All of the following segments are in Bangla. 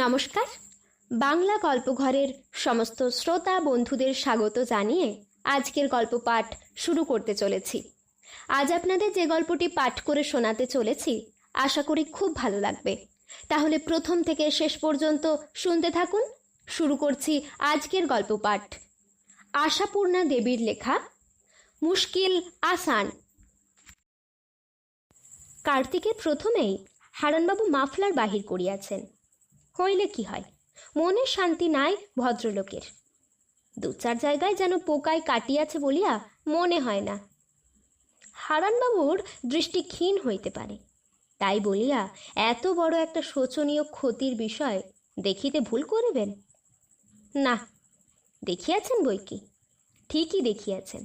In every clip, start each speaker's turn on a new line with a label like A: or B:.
A: নমস্কার। বাংলা গল্পঘরের সমস্ত শ্রোতা বন্ধুদের স্বাগত জানিয়ে আজকের গল্প পাঠ শুরু করতে চলেছি। আজ আপনাদের যে গল্পটি পাঠ করে শোনাতে চলেছি আশা করি খুব ভালো লাগবে। তাহলে প্রথম থেকে শেষ পর্যন্ত শুনতে থাকুন। শুরু করছি আজকের গল্প পাঠ। আশাপূর্ণা দেবীর লেখা মুশকিল আসান। কার্তিকের প্রথমেই হারানবাবু মাফলার বাহির করিয়াছেন। হইলে কি হয়, মনের শান্তি নাই ভদ্রলোকের। দু চার জায়গায় যেন পোকায় কাটিয়াছে বলিয়া মনে হয় না। হারানবাবুর দৃষ্টি ক্ষীণ হইতে পারে, তাই বলিয়া এত বড় একটা শোচনীয় ক্ষতির বিষয় দেখিতে ভুল করিবেন না। দেখিয়াছেন বই কি, ঠিকই দেখিয়াছেন।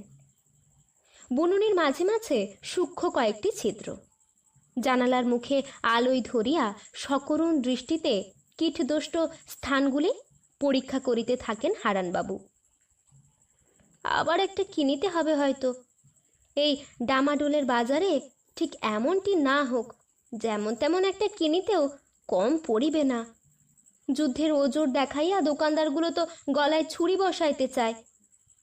A: বুনুনির মাঝে মাঝে সূক্ষ্ম কয়েকটি ছিদ্র। জানালার মুখে আলোয় ধরিয়া সকরুণ দৃষ্টিতে কীটদোষ্ট স্থানগুলি পরীক্ষা করিতে থাকেন হারানবাবু। আবার একটা কিনিতে হবে হয়তো। এই ডামাডোলের বাজারে ঠিক এমনটি না হোক, যেমন তেমন একটা কিনিতেও কম পড়িবে না। যুদ্ধের ওজোর দেখাইয়া দোকানদারগুলো তো গলায় ছুরি বসাইতে চায়।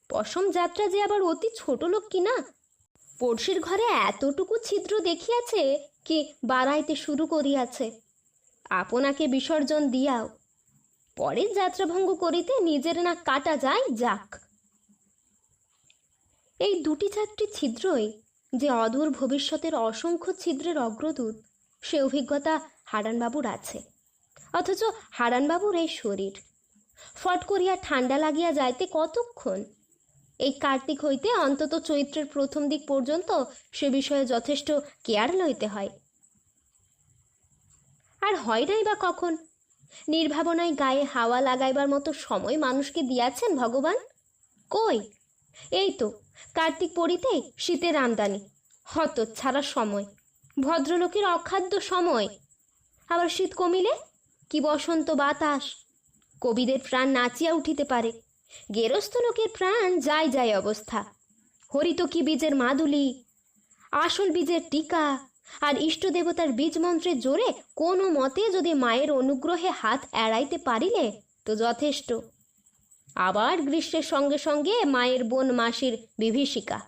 A: পশম যাত্রা যে আবার অতি ছোট লোক কিনা, পড়শির ঘরে এতটুকু ছিদ্র দেখিয়াছে কি বাড়াইতে শুরু করিয়াছে। আপনাকে বিসর্জন দিয়াও পরের যাত্রাভঙ্গ করিতে নিজের না কাটা যায়, যাক। এই দুটি চারটি ছিদ্রই যে অদূর ভবিষ্যতের অসংখ্য ছিদ্রের অগ্রদূত, সে অভিজ্ঞতা হারানবাবুর আছে। অথচ হারানবাবুর এই শরীর ফট করিয়া ঠান্ডা লাগিয়া যাইতে কতক্ষণ? এই কার্তিক হইতে অন্তত চৈত্রের প্রথম দিক পর্যন্ত সে বিষয়ে যথেষ্ট কেয়ার লইতে হয়। আর হয় নাই বা কখন? নির্ভাবনায় গায়ে হাওয়া লাগাইবার মতো সময় মানুষকে দিয়াছেন ভগবান? কই, এই তো কার্তিক পড়িতে শীতের আমদানি, হতচ্ছাড়া সময়, ভদ্রলোকের অখাদ্য সময়। আবার শীত কমিলে কি বসন্ত বাতাস, কবিদের প্রাণ নাচিয়া উঠিতে পারে, গেরস্থ লোকের প্রাণ যায় যায় অবস্থা। হরিতকি বীজের মাদুলি, আসল বীজের টিকা আর ইষ্ট দেবতার বীজ মন্ত্রের জোরে কোনো মতে যদি মায়ের অনুগ্রহে হাত এড়াইতে পারিলে তো যথেষ্ট। আবার গ্রীষ্মের সঙ্গে সঙ্গে মায়ের বোন মাসির বিভীষিকা।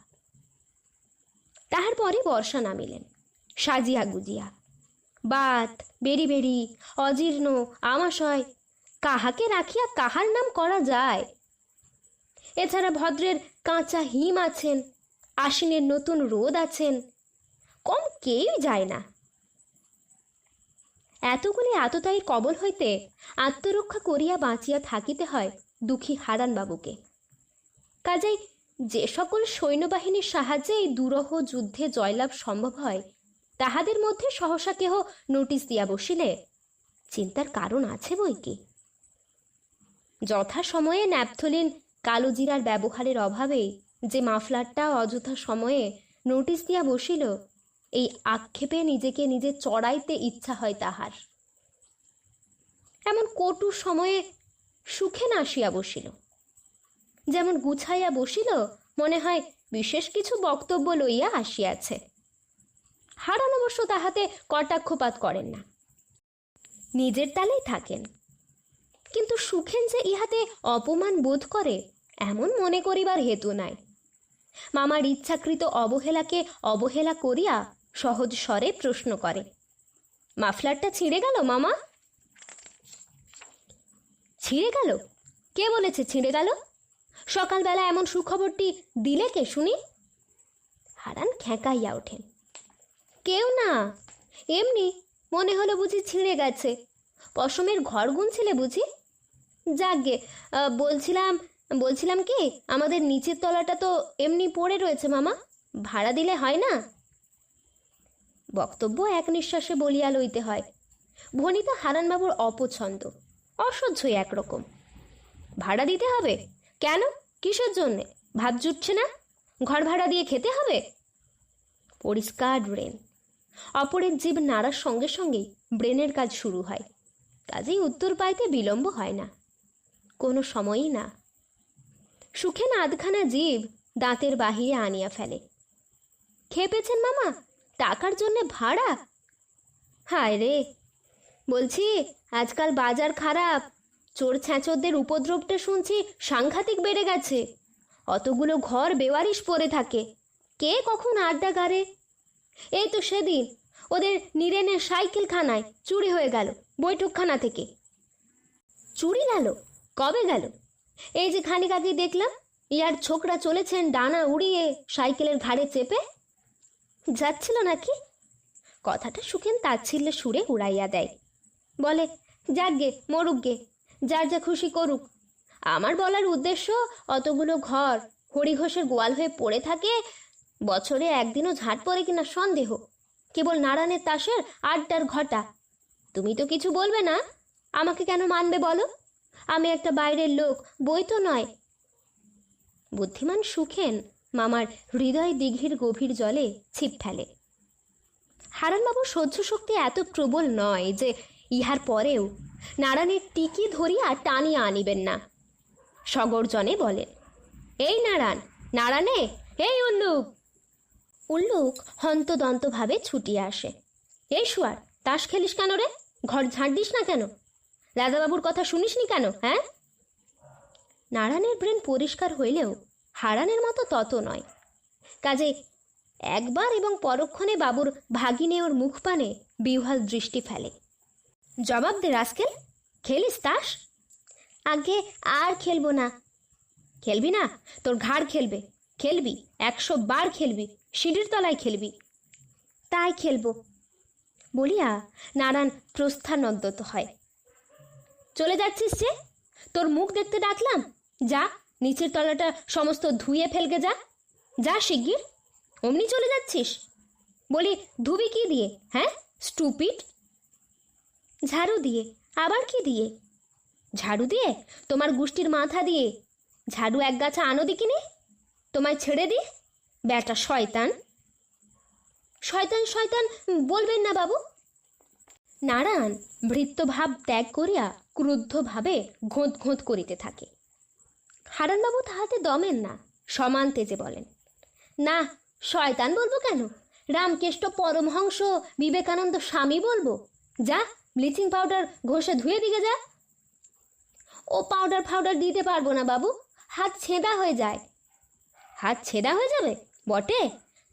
A: তাহার পরে বর্ষা নামিলেন সাজিয়া গুজিয়া। বাত, বেরি বেরি, অজীর্ণ, আমাশয়, কাহাকে রাখিয়া কাহার নাম করা যায়? এছাড়া ভদ্রের কাঁচা হিম আছেন, আশ্বিনের নতুন রোদ আছেন, কম কেউই যায় না। এতগুলি আততায়ীর কবল হইতে আত্মরক্ষা করিয়া বাঁচিয়া থাকিতে হয় দুঃখী হারানবাবুকে। কাজেই যে সকল সৈন্যবাহিনীর সাহায্যে এই দুরহ যুদ্ধে জয়লাভ সম্ভব হয়, তাহাদের মধ্যে সহসা কেহ নোটিশ দিয়া বসিলে চিন্তার কারণ আছে বই কি। যথা সময়ে ন্যাপথলিন কালোজিরার ব্যবহারের অভাবেই যে মাফলারটা অযথা সময়ে নোটিশ দিয়া বসিল, এই আক্ষেপে নিজেকে নিজে চড়াইতে ইচ্ছা হয় তাহার। এমন কটু সময়ে সুখে না আসিয়া বসিল, যেমন গুছাইয়া বসিল মনে হয় বিশেষ কিছু বক্তব্য লইয়া আসিয়াছে। হারান অবশ্য তাহাতে কটাক্ষপাত করেন না, নিজের তালেই থাকেন। কিন্তু সুখেন যে ইহাতে অপমান বোধ করে এমন মনে করিবার হেতু নাই। মামার ইচ্ছাকৃত অবহেলাকে অবহেলা করিয়া সহজ স্বরে প্রশ্ন করে, মাফলারটা ছিঁড়ে গেল মামা? ছিঁড়ে গেল? কে বলেছে ছিঁড়ে গেল? সকালবেলা এমন সুখবরটি দিলে কে শুনি? হারান খেঁকাইয়া ওঠেন, কেউ না, এমনি মনে হলো বুঝি ছিঁড়ে গেছে। পশমের ঘর গুনছিলে বুঝি? যাকগে, বলছিলাম কি, আমাদের নিচের তলাটা তো এমনি পড়ে রয়েছে মামা, ভাড়া দিলে হয় না? বক্তব্য এক নিঃশ্বাসে বলিয়া লইতে হয়। ভনিতা হারানবাবুর অপছন্দ, অসহ্যই একরকম। ভাড়া দিতে হবে? কেন, কিসের জন্যে? ভাত জুটছে না? ঘর ভাড়া দিয়ে খেতে হবে? পরিষ্কার ব্রেন। অপরের জীব নাড়ার সঙ্গে সঙ্গেই ব্রেনের কাজ শুরু হয়, কাজেই উত্তর পাইতে বিলম্ব হয় না, কোনো সময়ই না। সুখে না আধখানা জীব দাঁতের বাহিরে আনিয়া ফেলে, খেপেছেন মামা, টাকার জন্যে ভাড়া? হায় রে, বলছি আজকাল বাজার খারাপ, চোর ছ্যাঁচোরদের উপদ্রবটা শুনছি সাংঘাতিক বেড়ে গেছে। অতগুলো ঘর বেওয়ারিশ পড়ে থাকে, কে কখন আড্ডা গাড়ে। এই তো সেদিন ওদের নীরেনের সাইকেলখানায় চুরি হয়ে গেল বৈঠকখানা থেকে। চুরি গেল? কবে গেল? এই যে খানিক আগে দেখলাম ইয়ার ছোকরা চলেছেন ডানা উড়িয়ে সাইকেলের ঘাড়ে চেপে। যাচ্ছিল নাকি? কথাটা সুখেন তাচ্ছিল্যে সুরে উড়াইয়া দেয়। বলে, যাকগে মরুকগে, যার যা খুশি করুক। আমার বলার উদ্দেশ্য, অতগুলো ঘর হরিঘোষের গোয়াল হয়ে পড়ে থাকে, বছরে একদিনও ঝাঁট পড়ে কিনা সন্দেহ। কেবল নারায়ণের তাসের আড্ডার ঘটা। তুমি তো কিছু বলবে না, আমাকে কেন মানবে বলো? আমি একটা বাইরের লোক, বই তো নয়। বুদ্ধিমান সুখেন মামার হৃদয় দিঘির গভীর জলে ছিপ ফেলে। হারানবাবুর সহ্য শক্তি এত প্রবল নয় যে ইহার পরেও নারায়ণের টিকি ধরিয়া টানিয়া আনিবেন না। সগর্জনে বলেন, এই নারায়ণ, নারায়ণে, এই উল্লুক। উল্লুক হন্তদন্তভাবে ছুটিয়া আসে। এই শুয়ার, তাস খেলিস কেন রে? ঘর ঝাঁট দিস না কেন? দাদাবাবুর কথা শুনিসনি কেন? হ্যাঁ? নারায়ণের ব্রেন পরিষ্কার হইলেও হারানের মতো তত নয়। কাজে একবার এবং পরক্ষণে বাবুর ভাগিনে ওর মুখ পানে বিহ্বল দৃষ্টি ফেলে। জবাব দে রাস্কেল, খেলিস তাস? আগে আর খেলবো না। খেলবি না? তোর ঘাড় খেলবে। খেলবি, 100 বার খেলবি, সিঁড়ির তলায় খেলবি। তাই খেলবো বলিয়া নারায়ণ প্রস্থানোদ্যত হয়। চলে যাচ্ছিস যে? তোর মুখ দেখতে ডাকলাম? যা, নিচের তলাটা সমস্ত ধুয়ে ফেলগে যা। যা শিগগির। অমনি চলে যাচ্ছিস? বলি, ধুবি কি দিয়ে? হ্যাঁ, স্টুপিড। ঝাড়ু দিয়ে। আবার কি দিয়ে? ঝাড়ু দিয়ে? তোমার গুষ্টির মাথা দিয়ে। ঝাড়ু এক গাছা আনো দিকিনি, তোমায় ছেড়ে দি। ব্যাটা শয়তান। শয়তান শয়তান বলবেন না বাবু। নারায়ণ ভৃত্যভাব ত্যাগ করিয়া ক্রুদ্ধভাবে ঘোঁত ঘোঁত করিতে থাকে। হারানবাবু তাহাতে দমেন না, সমান তেজে বলেন, না, শয়তান বলবো কেন? রামকেষ্ট পরমহংস বিবেকানন্দ স্বামী বলবো। যা, ব্লিচিং পাউডার ঘষে ধুয়ে দিকে যা। ও পাউডার ফাউডার দিতে পারবো না বাবু, হাত ছেঁদা হয়ে যায়। হাত ছেঁদা হয়ে যাবে বটে?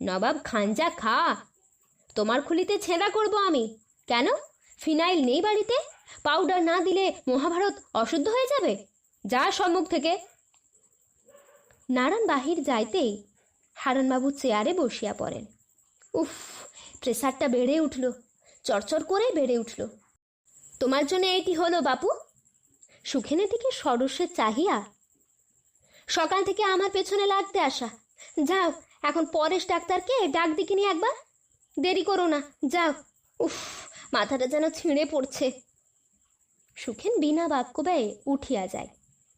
A: নবাব খাঞ্জা খা, তোমার খুলিতে ছেঁদা করব আমি। কেন? ফিনাইল নেই বাড়িতে? পাউডার না দিলে মহাভারত অশুদ্ধ হয়ে যাবে? যা সম্মুখ থেকে। নারায়ণ বাহির যাইতেই হারানবাবু চেয়ারে বসিয়া পড়েন। উফ, প্রেসারটা বেড়ে উঠল, চরচর করে বেড়ে উঠল। তোমার জন্য এইটি হলো বাপু? সুখেনের দিকে সরসে চাহিয়া, সকাল থেকে আমার পেছনে লাগতে আসা। যাও, এখন পরেশ ডাক্তারকে ডাক দিকিনি একবার। দেরি করো না, যাও। উফ, মাথাটা যেন ছিঁড়ে পড়ছে। সুখেন বিনা বাক্য ব্যয়ে উঠিয়া যায়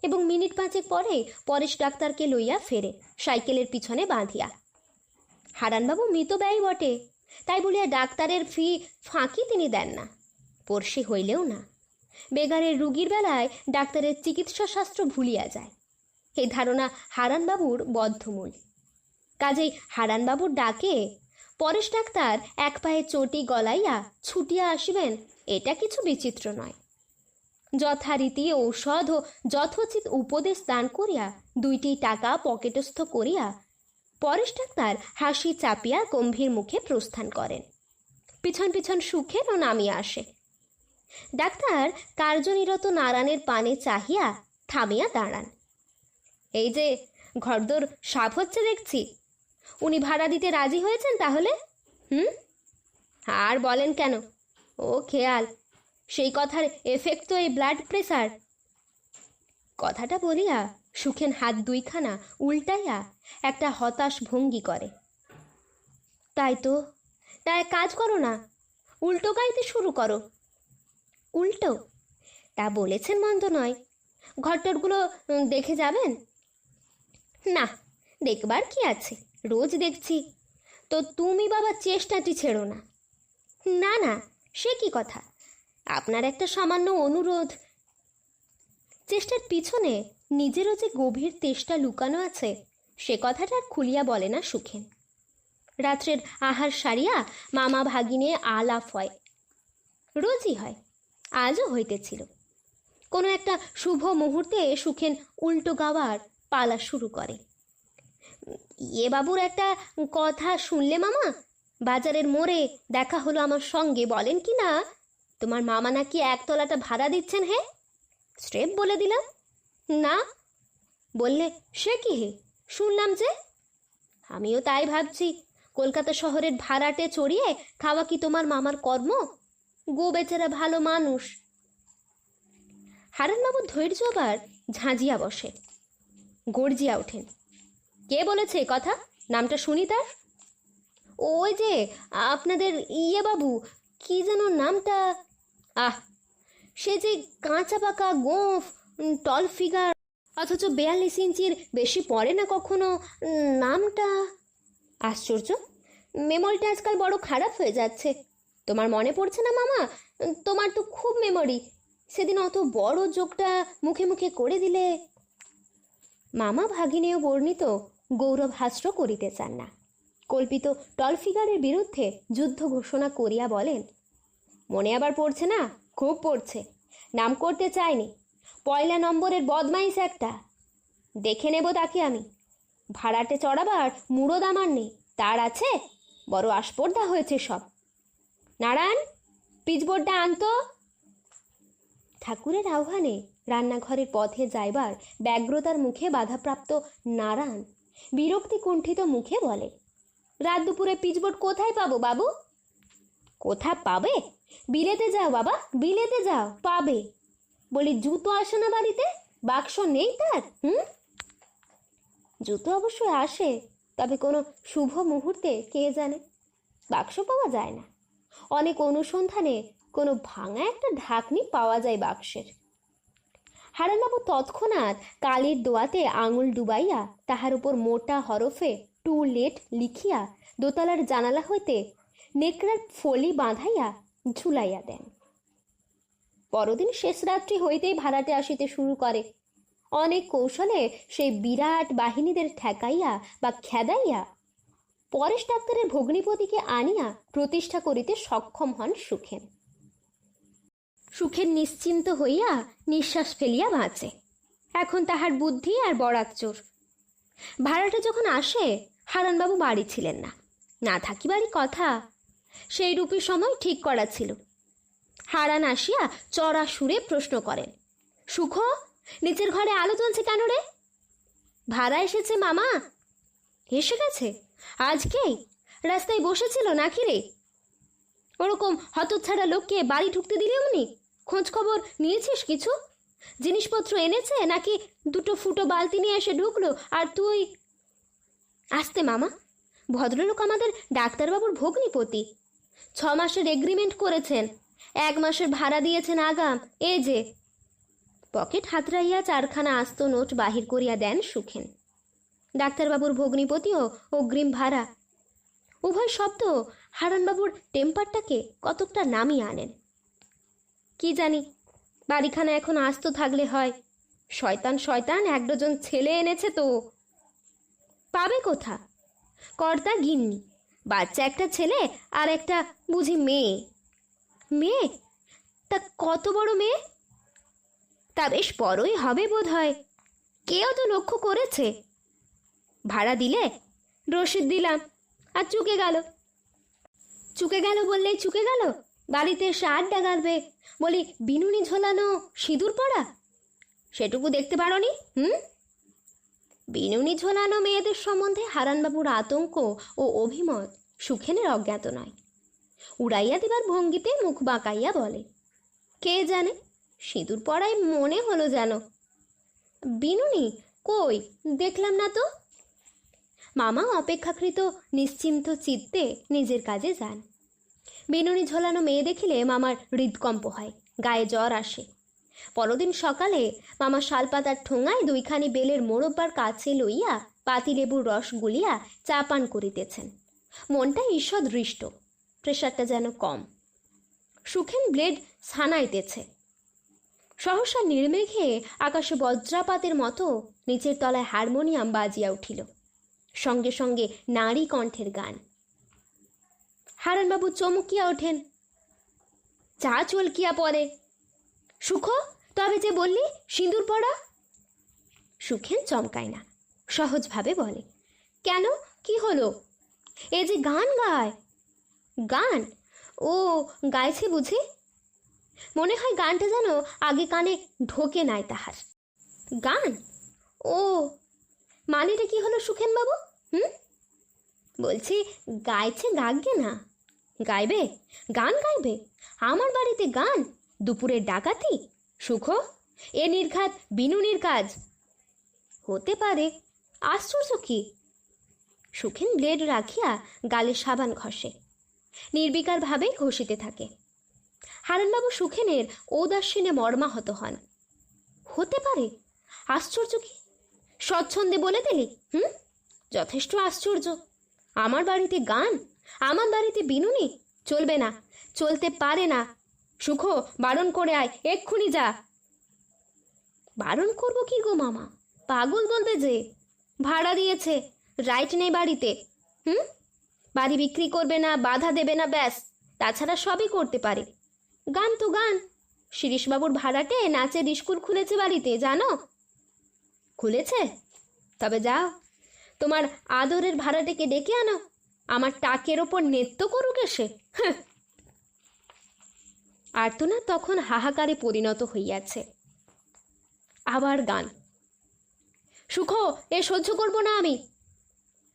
A: এবং মিনিট 5 পরে পরেশ ডাক্তারকে লইয়া ফেরে, সাইকেলের পিছনে বাঁধিয়া। হারানবাবু মিতব্যয়ী বটে, তাই বলিয়া ডাক্তারের ফি ফাঁকি তিনি দেন না, পড়শি হইলেও না। বেগারের রুগীর বেলায় ডাক্তারের চিকিৎসা শাস্ত্র ভুলিয়া যায়, এই ধারণা হারানবাবুর বদ্ধমূল। কাজেই হারানবাবুর ডাকে পরেশ ডাক্তার এক পায়ে চটি গলাইয়া ছুটিয়া আসিবেন, এটা কিছু বিচিত্র নয়। যথারীতি ঔষধ ও যথোচিত উপদেশ দান করিয়া 2টি টাকা পকেটস্থ করিয়া পরেশ ডাক্তার হাসি চাপিয়া গম্ভীর মুখে প্রস্থান করেন। পিছন পিছন সুখেনও নামিয়া আসে। ডাক্তার কার্যনিরত নারায়ণের পানে চাহিয়া থামিয়া দাঁড়ান। এই যে ঘরদোর সাফ হচ্ছে দেখছি, উনি ভাড়া দিতে রাজি হয়েছেন তাহলে? আর বলেন কেন? ও খেয়াল, সেই কথার এফেক্ট তো এই ব্লাড প্রেসার। কথাটা বলিয়া সুখেন হাত 2খানা উল্টাইয়া একটা হতাশ ভঙ্গি করে। তাই তো, তাই কাজ করো না, উল্টো গাইতে শুরু করো। উল্টো? তা বলেছেন মন্দ নয়। ঘরটরগুলো দেখে যাবেন? না, দেখবার কি আছে, রোজ দেখছি তো। তুমি বাবা চেষ্টাটি ছেড়ো না। না না, সে কি কথা, আপনার একটা সামান্য অনুরোধ। চেষ্টার পিছনে নিজেরও যে গভীর তেষ্টা লুকানো আছে, সে কথাটা আর খুলিয়া বলে না সুখেন। রাত্রের আহার সারিয়া মামা ভাগিনে আলাপ হয়, রোজই হয়। আজও হইতেছিল। কোনো একটা শুভ মুহূর্তে সুখেন উল্টো গাওয়ার পালা শুরু করে। ইয়ে বাবুর একটা কথা শুনলে মামা? বাজারের মোড়ে দেখা হলো আমার সঙ্গে, বলেন কি না তোমার মামা নাকি একতলাটা ভাড়া দিচ্ছেন। হে, স্রেফ বলে দিলাম। না বললে সে কি হে, শুনলাম যে। আমিও তাই ভাবছি, কলকাতা শহরের ভাড়াটে চড়িয়ে খাওয়া কি তোমার মামার কর্ম? গো বেচারা ভালো মানুষ। হারানবাবুর ধৈর্য আবার ঝাঁঝিয়া বসে, গর্জিয়া ওঠেন। কে বলেছে কথা? নামটা শুনি তার। ওই যে আপনাদের ইয়ে বাবু, কি যেন নামটা? আহ, সে যে কাঁচা পাকা গোঁফ, টল ফিগার, অথচ 42 ইঞ্চির বেশি পড়ে না কখনো। নামটা? আশ্চর্য, মেমোরিটা আজকাল বড় খারাপ হয়ে যাচ্ছে। তোমার মনে পড়ছে না মামা? তোমার তো খুব মেমোরি। সেদিন অত বড় যোগটা মুখে মুখে করে দিলে। মামা ভাগিনেও বর্ণিত গৌরব হাস্য করিতে চান না। কল্পিত টল ফিগারের বিরুদ্ধে যুদ্ধ ঘোষণা করিয়া বলেন, মনে আবার পড়ছে না? খুব পড়ছে। নাম করতে চাইনি, 1 নম্বরের বদমাইশ একটা। দেখে নেব তাকে আমি। ভাড়াটে চড়াবার মুরদ আমার নেই, তার আছে। বড় আস্পর্ধা হয়েছে সব। নারায়ণ, পিচবোর্ডটা আনতো। ঠাকুরের আহ্বানে রান্নাঘরের পথে যাইবার ব্যগ্রতার মুখে বাধাপ্রাপ্ত নারায়ণ বিরক্তি কুণ্ঠিত মুখে বলে, রাত দুপুরে পিচবোর্ড কোথায় পাবো বাবু? কোথা পাবে? বিলেতে যাও বাবা, বিলেতে যাও, পাবে। বলি জুতো আসে না বাড়িতে? বাক্স নেই তার? জুতো অবশ্যই আসে, তবে কোনো শুভ মুহূর্তে কে জানে, বাক্স পাওয়া যায় না। অনেক অনুসন্ধানে কোনো ভাঙা একটা ঢাকনি পাওয়া যায় বাক্সের। হারানবাবু তৎক্ষণাৎ কালির দোয়াতে আঙুল ডুবাইয়া তাহার উপর মোটা হরফে টু লেট লিখিয়া দোতলার জানালা হইতে নেকড়ার ফলি বাঁধাইয়া ঝুলাইয়া দেন। পরদিন শেষ রাত্রি হইতেই ভাড়াটে আসিতে শুরু করে। অনেক কৌশলে সেই বিরাট বাহিনীদের ঠেকাইয়া বা খেদাইয়া পরেশ ডাক্তারের ভগ্নিপতিকে আনিয়া প্রতিষ্ঠা করিতে সক্ষম হন সুখেন। সুখেন নিশ্চিন্ত হইয়া নিঃশ্বাস ফেলিয়া বাঁচে। এখন তাহার বুদ্ধি আর বরাত জোর। ভাড়াটে যখন আসে হারানবাবু বাড়ি ছিলেন না, না থাকিবারই কথা। সেই রূপী সময় ঠিক করা ছিল। হারান আসিয়া চড়া সুরে প্রশ্ন করেন, সুখ, নিচের ঘরে আলো জ্বলছে কেন রে? ভাড়া এসেছে মামা। এসে গেছে? আজকেই? রাস্তায় বসেছিল নাকি রে? ওরকম হতচ্ছাড়া লোককে বাড়ি ঢুকতে দিলে অমনি? খোঁজ খবর নিয়েছিস কিছু? জিনিসপত্র এনেছে নাকি দুটো ফুটো বালতি নিয়ে এসে ঢুকলো আর তুই? আসতে মামা, ভদ্রলোক আমাদের ডাক্তারবাবুর ভগ্নিপতি। 6 মাসের এগ্রিমেন্ট করেছেন, 1 মাসের ভাড়া দিয়েছেন আগাম। এই যে। পকেট হাতড়াইয়া 4খানা আস্ত নোট বাহির করিয়া দেন সুখেন। ডাক্তারবাবুর ভগ্নিপতিও অগ্রিম ভাড়া। উভয় শব্দ হারানবাবুর টেম্পারটাকে কতকটা নামিয়ে আনেন। কি জানি, বাড়িখানা এখন আস্ত থাকলে হয়। শয়তান শয়তান 1 ডজন ছেলে এনেছে তো। পাবে কোথা? কর্তা গিন্নি, বাচ্চা একটা ছেলে আর একটা বুঝি মেয়ে। মেয়ে? তা কত বড় মেয়ে? তা বেশ বড়ই হবে বোধ হয়। কেউ তো লক্ষ্য করেছে। ভাড়া দিলে? রসিদ দিলাম, আর চুকে গেল। চুকে গেল বললেই চুকে গেল? বাড়িতে এসে আড্ডা গাড়বে, বলি বিনুনি ঝোলানো, সিঁদুর পড়া, সেটুকু দেখতে পারোনি? বিনুনি ঝোলানো মেয়েদের সম্বন্ধে হারানবাবুর আতঙ্ক ও অভিমত সুখেনের অজ্ঞাত নয়। উড়াইয়া দিবার ভঙ্গিতে মুখ বাঁকাইয়া বলে, কে জানে, সিঁদুর পড়ায় মনে হলো যেন। বিনুনি কই, দেখলাম না তো। মামা অপেক্ষাকৃত নিশ্চিন্ত চিত্তে নিজের কাজে যান। বিনুনি ঝোলানো মেয়ে দেখিলে মামার হৃদকম্প হয়, গায়ে জ্বর আসে। পরদিন সকালে মামা শালপাতার ঠোঙায় 2খানি বেলের মোরব্বার কাছে লইয়া পাতিলেবুর রস গুলিয়া চা পান করিতেছেন। মনটা ঈষৎ হৃষ্ট, প্রেশারটা যেন কম। সুখেন ব্লেড ছানাইতেছে। সহসা নির্মেঘে আকাশে বজ্রাপাতের মতো নিচের তলায় হারমোনিয়াম বাজিয়া উঠিল, সঙ্গে সঙ্গে নারী কণ্ঠের গান। হারানবাবু চমকিয়া ওঠেন। চা চলকিয়া পড়ে, সুখ, তবে যে বললি সিঁদুর পড়া। সুখেন চমকায় না, সহজভাবে বলে, কেন, কি হলো? এ যে গান গায়। গান? ও, গাইছে বুঝি? মনে হয় গানটা যেন আগে কানে ঢোকে নাই তাহার। গান? ও, মানেটা কি হলো সুখেন বাবু? বলছি গাইছে গাগে না, গাইবে, গান গাইবে? আমার বাড়িতে গান? দুপুরের ডাকাতি? সুখ, এ নির্ঘাত বিনুনির কাজ হতে পারে। আশ্চর্য কি? সুখেন ব্লেড রাখিয়া গালে সাবান ঘষে, নির্বিকারভাবে ঘষিতে থাকে। হারানবাবু সুখেনের ঔদাসীনে মর্মাহত হন। হতে পারে? আশ্চর্য কি? স্বচ্ছন্দে বলে দিলি। যথেষ্ট আশ্চর্য। আমার বাড়িতে গান, আমার বাড়িতে বিনুনি? চলবে না, চলতে পারে না। সুখ, বারণ করে আয়, এক্ষুনি যা। বারণ করব কি গো মামা? পাগল বলবে যে। ভাড়া দিয়েছে, রাইট নেই বাড়িতে। বাড়ি বিক্রি করবে না, বাধা দেবে না, ব্যাস। তাছাড়া সবই করতে পারে। গান তো গান। শিরিশবাবুর ভাড়াটে নাচের স্কুল খুলেছে বাড়িতে, জানো? খুলেছে? তবে যাও, তোমার আদরের ভাড়াটেকে ডেকে আনো, আমার টাকের ওপর নৃত্য করুক এসে। আর্তনা তখন হাহাকারে পরিণত হইয়াছে। আবার গান। সুখ, এ সহ্য করব না আমি।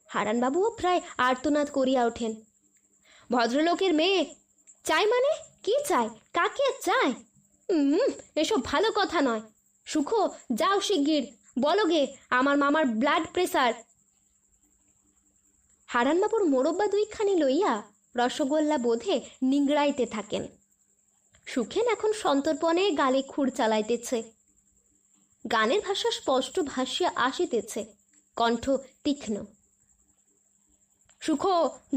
A: হারানবাবুও প্রায় আর্তনাদ করিয়া ওঠেন। ভদ্রলোকের মেয়ে চাই মানে কি চাই, কাকে চায়? এসব ভালো কথা নয়। সুখ, যাও শিগগির, বলো গে আমার মামার ব্লাড প্রেসার। হারানবাবুর মোরব্বা দুইখানি লইয়া রসগোল্লা বোধে নিংড়াইতে থাকেন। সুখেন এখন সন্তর্পণে গালে খুর চালাইতেছে। গানের ভাষা স্পষ্ট ভাসিয়া আসিতেছে, কণ্ঠ তীক্ষ্ণ। সুখ,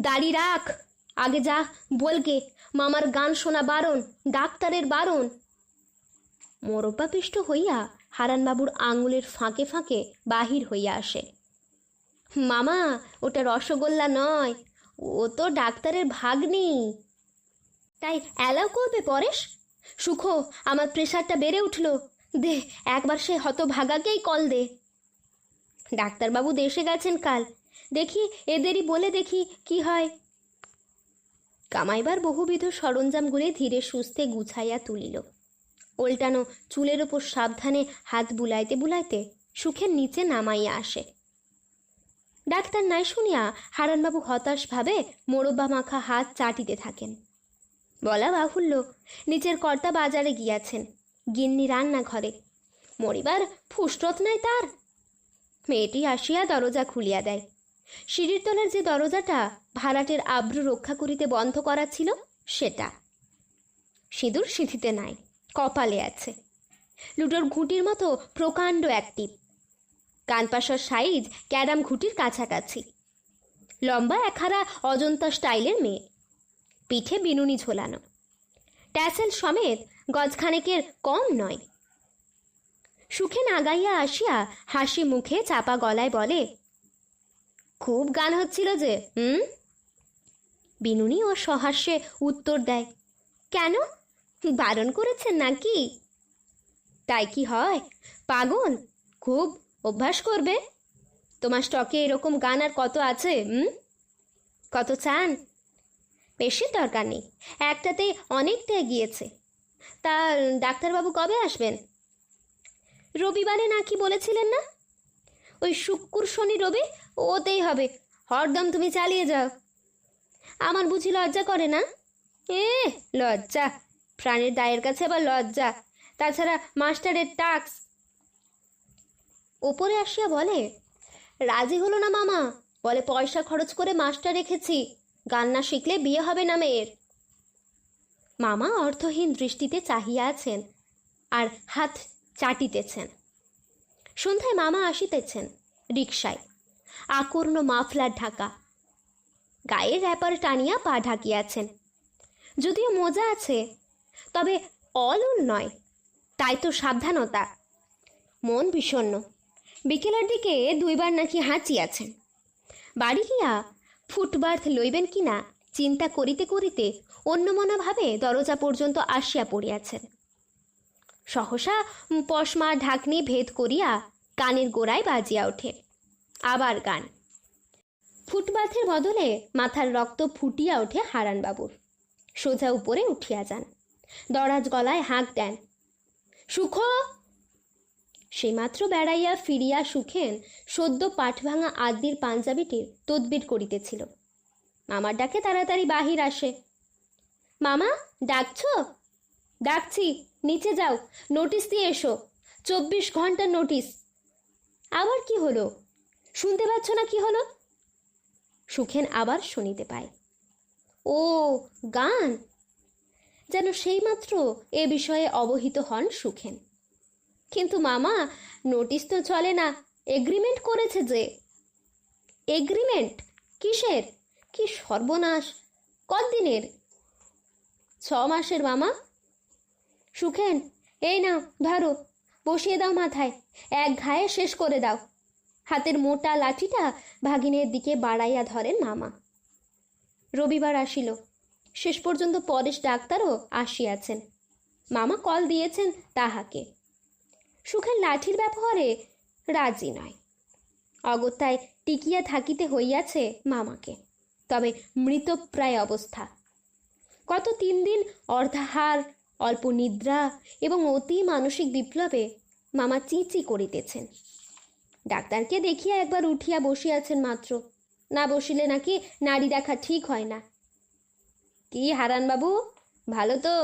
A: দাড়ি রাখ, আগে যা, বলগে মামার গান শোনা বারণ, ডাক্তারের বারণ। মোরব্বা পিষ্ট হইয়া হারানবাবুর আঙুলের ফাঁকে ফাঁকে বাহির হইয়া আসে। মামা, ওটা রসগোল্লা নয়, ও তো ডাক্তারের ভাগ্নি। তাই অ্যালাউ করবে পরেশ? সুখ, আমার প্রেশারটা বেড়ে উঠল, দে একবার সে হতভাগাকেই কল দে। ডাক্তারবাবু দেশে গেছেন কাল, দেখি এদেরই বলে দেখি কি হয়। কামাইবার বহুবিধ সরঞ্জামগুলি ধীরে সুস্থে গুছাইয়া তুলিল। ওল্টানো চুলের ওপর সাবধানে হাত বুলাইতে বুলাইতে সুখের নিচে নামাইয়া আসে। ডাক্তার নাই শুনিয়া হারানবাবু হতাশভাবে মোরব্বা মাখা হাত চাটিতে থাকেন। বলা বাহুল্য, নিচের কর্তা বাজারে গিয়াছেন, গিন্নি রান্নাঘরে। মরিবার ফুসরত নাই তার। মেয়েটি আসিয়া দরজা খুলিয়া দেয়। সিঁড়ির তলার যে দরজাটা ভাড়াটের আব্রু রক্ষা করিতে বন্ধ করা ছিল, সেটা। সিঁদুর সিঁথিতে নাই, কপালে আছে। লুটোর ঘুঁটির মতো প্রকাণ্ড একটি, কানপাশার সাইজ ক্যারাম ঘুঁটির কাছাকাছি। লম্বা একহারা অজন্তা স্টাইলের মেয়ে, পিঠে বিনুনি ঝোলানো, ট্যাসেল সমেত গজখানেকের কম নয়। সুখেন আগাইয়া আসিয়া হাসি মুখে চাপা গলায় বলে, খুব গান হচ্ছিল যে। বিনুনি ও সহাস্যে উত্তর দেয়, কেন, বারণ করেছেন নাকি? তাই কি হয়, পাগল, খুব অভ্যাস করবে। তোমার স্টকে এরকম গান আর কত আছে? কত চান? বেশি দরকার নেই, একটাতেই অনেকটা গিয়েছে। তা ডাক্তারবাবু কবে আসবেন? রবিবারে নাকি বলেছিলেন না? ওই শুক্র শনি রবি ওতেই হবে, হরদম তুমি চালিয়ে যাও। আমার বুঝি লজ্জা করে না? লজ্জা, প্রাণের দায়ের কাছে আবার লজ্জা, তাছাড়া মাস্টারের টাক্স। ওপরে আসিয়া বলে, রাজি হলো না মামা, বলে পয়সা খরচ করে মাস্টার রেখেছি, গান না শিখলে বিয়ে হবে না মেয়ের। মামা অর্থহীন দৃষ্টিতে চাহিয়া আছেন আর হাত চাটিতেছেন। সন্ধ্যায় মামা আসিতেছেন রিকশায়, আকর্ণ মাফলার ঢাকা, গায়ে র্যাপার টানিয়া পা ঢাকিয়াছেন। যদিও মোজা আছে, তবে অলুল নয়, তাই তো সাবধানতা। মন বিষণ্ণ, বিকেলের দিকে দুইবার নাকি হাঁচিয়াছেন। বাড়ি গিয়া ফুটবার্থ লইবেন কিনা চিন্তা করিতে করিতে অন্যমনাভাবে দরজা পর্যন্ত আসিয়া পড়িয়াছেন। সহসা পশমা ঢাকনি ভেদ করিয়া কানের গোড়ায় বাজিয়া ওঠে। আবার গান। ফুটপাথের বদলে মাথার রক্ত ফুটিয়া ওঠে হারানবাবুর। সোজা উপরে উঠিয়া যান, দরাজ গলায় হাঁক দেন, সুখ। সেইমাত্র বেড়াইয়া ফিরিয়া সুখেন সদ্য পাট ভাঙা আদির পাঞ্জাবিটির তদবির করিতেছিল। মামার ডাকে তাড়াতাড়ি বাহির আসে। মামা, ডাকছ? ডাকছি, নিচে যাও, নোটিশ দিয়ে এসো, 24 ঘন্টার নোটিশ। আবার কি হলো? শুনতে পাচ্ছ না কি হলো? সুখেন আবার শুনিতে পায়। ও গান! যেন সেইমাত্র এ বিষয়ে অবহিত হন সুখেন। কিন্তু মামা, নোটিশ তো চলে না, এগ্রিমেন্ট করেছে যে। এগ্রিমেন্ট কিসের? কি সর্বনাশ! কতদিনের? 6 মাসের মামা। সুখেন, এই নাও, ধরো, বসিয়ে দাও মাথায়, এক ঘায়ে শেষ করে দাও। হাতের মোটা লাঠিটা ভাগিনের দিকে বাড়াইয়া ধরেন মামা। রবিবার আসিল, শেষ পর্যন্ত পরেশ ডাক্তারও আসিয়াছেন। মামা কল দিয়েছেন তাহাকে। সুখেন লাঠির ব্যবহারে রাজি নয়। অগত্যায় টিকিয়া থাকিতে হইয়াছে মামাকে। তবে মৃতপ্রায় অবস্থা। গত 3 দিন অর্ধাহার, অল্প নিদ্রা এবং অতি মানসিক বিপ্লবে মামা চিঁচি করিতেছেন। ডাক্তারকে দেখিয়া একবার উঠিয়া বসিয়াছেন মাত্র। না বসিলে নাকি নাড়ি দেখা ঠিক হয় না। কি হারানবাবু, ভালো তো?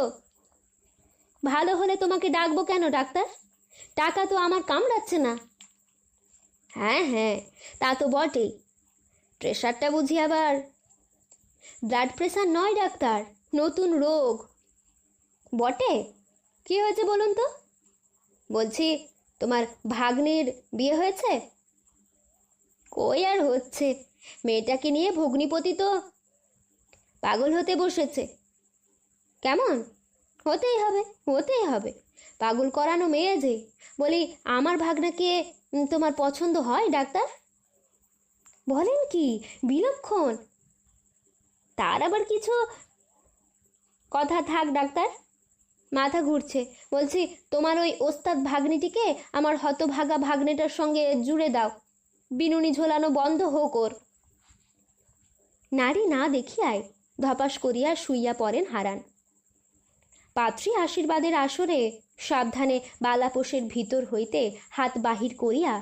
A: ভালো হলে তোমাকে ডাকবো কেন ডাক্তার? টাকা তো আমার কামড়াচ্ছে না। হ্যাঁ হ্যাঁ, তা তো বটেই। প্রেশারটা বুঝি আবার? ব্লাড প্রেশার নয় ডাক্তার, নতুন রোগ। বটে? কি হয়েছে বলুন তো? বলছি, তোমার ভাগ্নির বিয়ে হয়েছে? কই আর হচ্ছে, মেয়েটাকে নিয়ে ভগ্নিপতি তো পাগল হতে বসেছে। কেমন? হতেই হবে, হতেই হবে। পাগল করানো মেয়ে যে। বলি, আমার ভাগ্নাকে তোমার পছন্দ হয় ডাক্তার? বলেন কি, বিলক্ষণ! তার আবার কিছু কথা থাক ডাক্তার, মাথা ঘুরছে। বলছি, তোমার ওই ওস্তাদ ভাগ্নিটিকে আমার হতভাগা ভাগ্নেটার সঙ্গে জুড়ে দাও। বিনুনি ঝোলানো বন্ধ হোক ওর। নারী না দেখিয়াই ধপাস করিয়া শুইয়া পড়েন হারান। পাত্রী আশীর্বাদের আসরে সাবধানে বালাপোষের ভিতর হইতে হাত বাহির করিয়া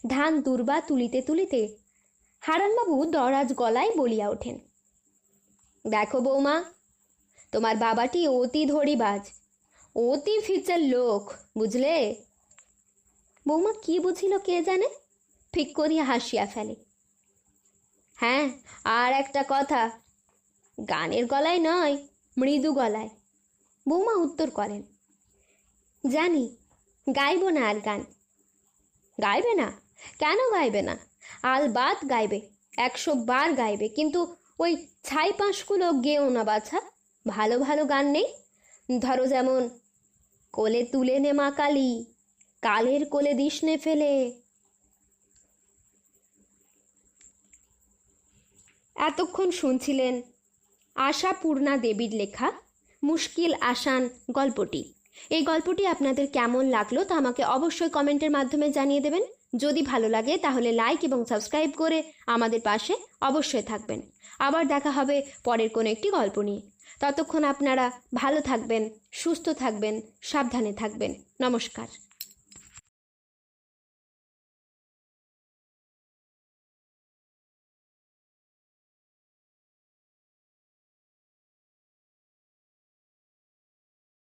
A: ধান দুর্বা তুলিতে তুলিতে হারানবাবু দরাজ গলায় বলিয়া ওঠেন, দেখো বৌমা, তোমার বাবাটি অতি ধড়িবাজ, অতি ফিচার লোক, বুঝলে? বৌমা কি বুঝিল কে জানে, ফিক করিয়া হাসিয়া ফেলে। হ্যাঁ, আর একটা কথা, গানের গলায় নয়, মৃদু গলায়। বৌমা উত্তর করেন, জানি, গাইব না আর গান। গাইবে না? কেন গাইবে না? আলবাত গাইবে, 100 বার গাইবে। কিন্তু ওই ছাই পাঁশগুলো গেও না বাছা। ভালো ভালো গান নেই? ধরো যেমন, কোলে তুলে নে মা কালী, কালের কোলে দিস নে ফেলে। এতক্ষণ শুনছিলেন আশাপূর্ণা দেবীর লেখা মুশকিল আসান গল্পটি। এই গল্পটি আপনাদের কেমন লাগলো তা আমাকে অবশ্যই কমেন্টের মাধ্যমে জানিয়ে দেবেন। যদি ভালো লাগে তাহলে লাইক এবং সাবস্ক্রাইব করে আমাদের পাশে অবশ্যই থাকবেন। আবার দেখা হবে পরের কোনো একটি গল্প নিয়ে। ততক্ষণ আপনারা ভালো থাকবেন, সুস্থ থাকবেন, সাবধানে থাকবেন। নমস্কার।